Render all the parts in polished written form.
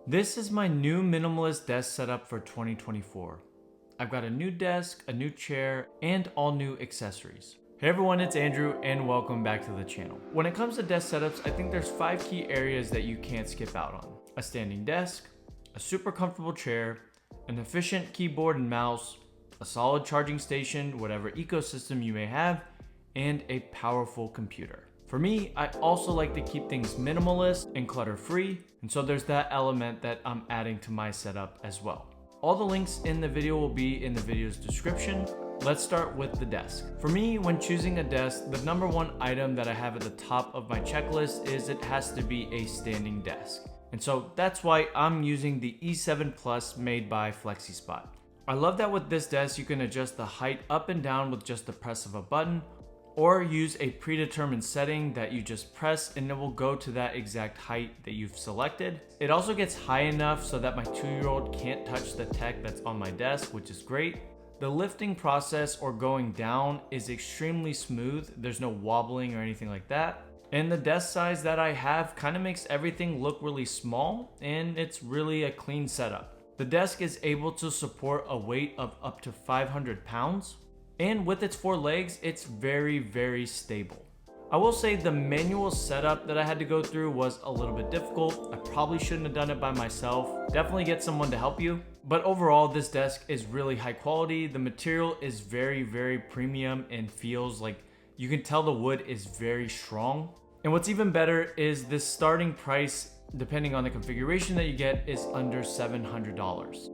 This is my new minimalist desk setup for 2024. I've got a new desk, a new chair, and all new accessories. Hey everyone, it's Andrew and welcome back to the channel. When it comes to desk setups, I think there's 5 key areas that you can't skip out on. A standing desk, a super comfortable chair, an efficient keyboard and mouse, a solid charging station, whatever ecosystem you may have, and a powerful computer. For me, I also like to keep things minimalist and clutter-free, and so there's that element that I'm adding to my setup as well. All the links in the video will be in the video's description. Let's start with the desk. For me, when choosing a desk, the number one item that I have at the top of my checklist is it has to be a standing desk. And so that's why I'm using the E7 Plus made by FlexiSpot. I love that with this desk, you can adjust the height up and down with just the press of a button, or use a predetermined setting that you just press and it will go to that exact height that you've selected. It also gets high enough so that my 2-year-old can't touch the tech that's on my desk, which is great. The lifting process or going down is extremely smooth. There's no wobbling or anything like that. And the desk size that I have kind of makes everything look really small, and it's really a clean setup. The desk is able to support a weight of up to 500 pounds. And with its 4 legs, it's very, very stable. I will say the manual setup that I had to go through was a little bit difficult. I probably shouldn't have done it by myself. Definitely get someone to help you. But overall, this desk is really high quality. The material is very, very premium and feels like you can tell the wood is very strong. And what's even better is this starting price, depending on the configuration that you get, is under $700.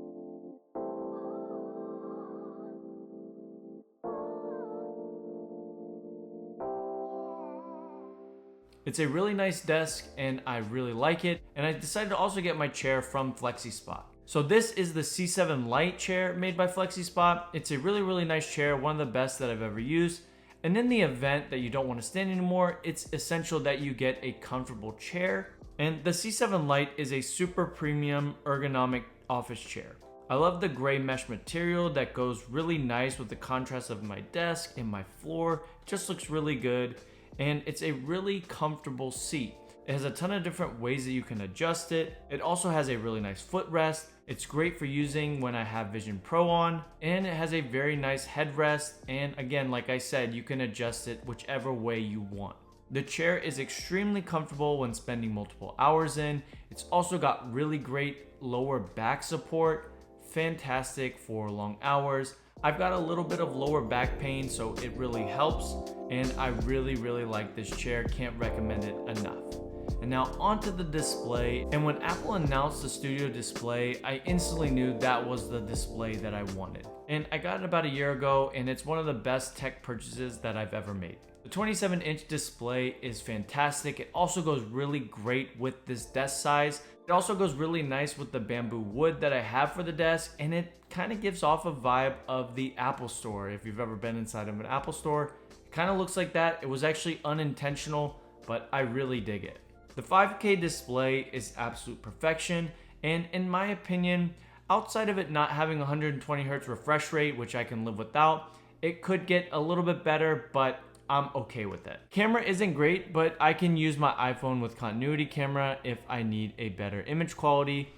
It's a really nice desk and I really like it, and I decided to also get my chair from FlexiSpot. So this is the C7 Lite chair made by FlexiSpot. It's a really, really nice chair, one of the best that I've ever used. And in the event that you don't want to stand anymore, it's essential that you get a comfortable chair. And the C7 Lite is a super premium ergonomic office chair. I love the gray mesh material that goes really nice with the contrast of my desk and my floor. It just looks really good. And it's a really comfortable seat. It has a ton of different ways that you can adjust it. It also has a really nice footrest. It's great for using when I have Vision Pro on, and it has a very nice headrest. And again, like I said, you can adjust it whichever way you want. The chair is extremely comfortable when spending multiple hours in. It's also got really great lower back support, fantastic for long hours. I've got a little bit of lower back pain, so it really helps, and I really, really like this chair. Can't recommend it enough. And now onto the display, and when Apple announced the Studio Display, I instantly knew that was the display that I wanted. And I got it about a year ago, and it's one of the best tech purchases that I've ever made. The 27-inch display is fantastic. It also goes really great with this desk size. It also goes really nice with the bamboo wood that I have for the desk, and it kind of gives off a vibe of the Apple Store. If you've ever been inside of an Apple Store, it kind of looks like that. It was actually unintentional, but I really dig it. The 5K display is absolute perfection, and in my opinion, outside of it not having 120 Hz refresh rate, which I can live without, it could get a little bit better, but I'm okay with it. Camera isn't great, but I can use my iPhone with continuity camera if I need a better image quality.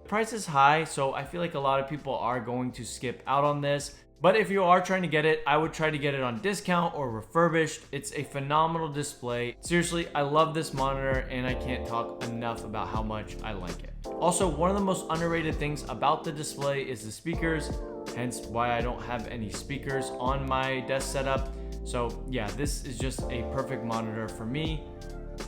Price is high, so I feel like a lot of people are going to skip out on this. But if you are trying to get it, I would try to get it on discount or refurbished. It's a phenomenal display. Seriously, I love this monitor and I can't talk enough about how much I like it. Also, one of the most underrated things about the display is the speakers, hence why I don't have any speakers on my desk setup. So yeah, this is just a perfect monitor for me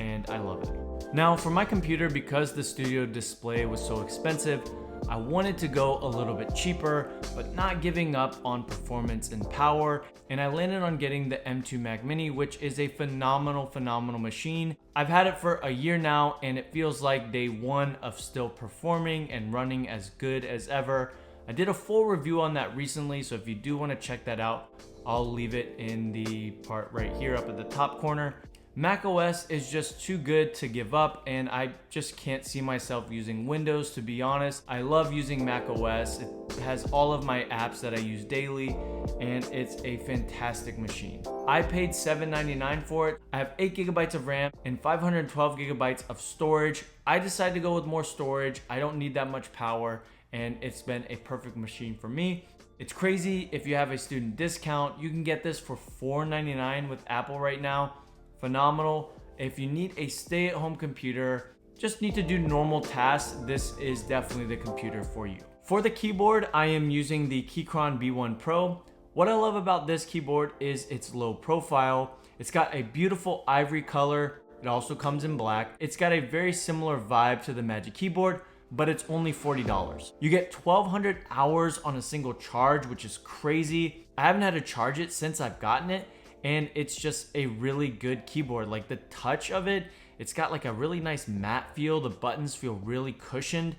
and I love it. Now for my computer, because the Studio Display was so expensive, I wanted to go a little bit cheaper, but not giving up on performance and power, and I landed on getting the M2 Mac Mini, which is a phenomenal machine. I've had it for a year now, and it feels like day one of still performing and running as good as ever. I did a full review on that recently, so if you do want to check that out, I'll leave it in the part right here up at the top corner. Mac OS is just too good to give up, and I just can't see myself using Windows, to be honest. I love using Mac OS. It has all of my apps that I use daily, and it's a fantastic machine. I paid $7.99 for it. I have 8 gigabytes of RAM and 512 gigabytes of storage. I decided to go with more storage. I don't need that much power, and it's been a perfect machine for me. It's crazy. If you have a student discount, you can get this for $4.99 with Apple right now. Phenomenal. If you need a stay-at-home computer, just need to do normal tasks, this is definitely the computer for you. For the keyboard, I am using the Keychron B1 Pro. What I love about this keyboard is its low profile. It's got a beautiful ivory color. It also comes in black. It's got a very similar vibe to the Magic Keyboard, but it's only $40. You get 1,200 hours on a single charge, which is crazy. I haven't had to charge it since I've gotten it, and it's just a really good keyboard. Like the touch of it, it's got like a really nice matte feel. The buttons feel really cushioned.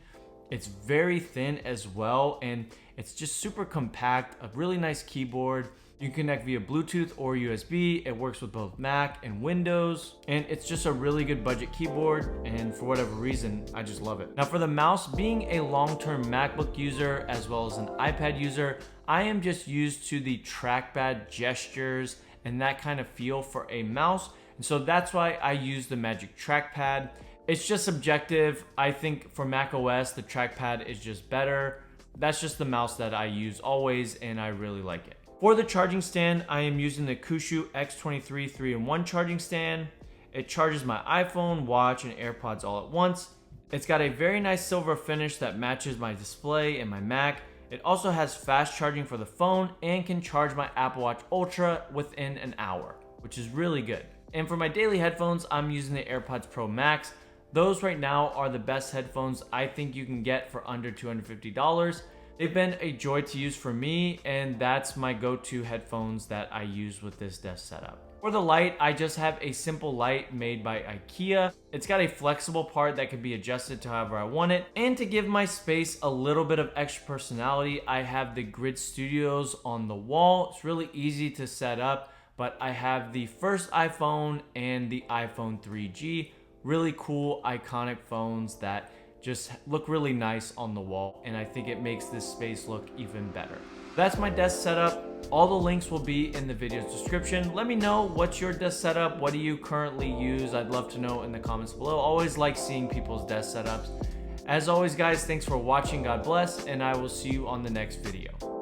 It's very thin as well, and it's just super compact, a really nice keyboard. You can connect via Bluetooth or USB. It works with both Mac and Windows, and it's just a really good budget keyboard, and for whatever reason, I just love it. Now for the mouse, being a long-term MacBook user as well as an iPad user, I am just used to the trackpad gestures and that kind of feel for a mouse. And so that's why I use the Magic Trackpad. It's just subjective. I think for Mac OS, the trackpad is just better. That's just the mouse that I use always, and I really like it. For the charging stand, I am using the Kushu X23 3-in-1 charging stand. It charges my iPhone, watch, and AirPods all at once. It's got a very nice silver finish that matches my display and my Mac. It also has fast charging for the phone and can charge my Apple Watch Ultra within an hour, which is really good. And for my daily headphones, I'm using the AirPods Pro Max. Those right now are the best headphones I think you can get for under $250. They've been a joy to use for me, and that's my go-to headphones that I use with this desk setup. For the light, I just have a simple light made by IKEA. It's got a flexible part that can be adjusted to however I want it. And to give my space a little bit of extra personality, I have the Grid Studios on the wall. It's really easy to set up, but I have the first iPhone and the iPhone 3G. Really cool, iconic phones that just look really nice on the wall, and I think it makes this space look even better. That's my desk setup. All the links will be in the video's description. Let me know what's your desk setup. What do you currently use? I'd love to know in the comments below. Always like seeing people's desk setups. As always, guys, thanks for watching. God bless, and I will see you on the next video.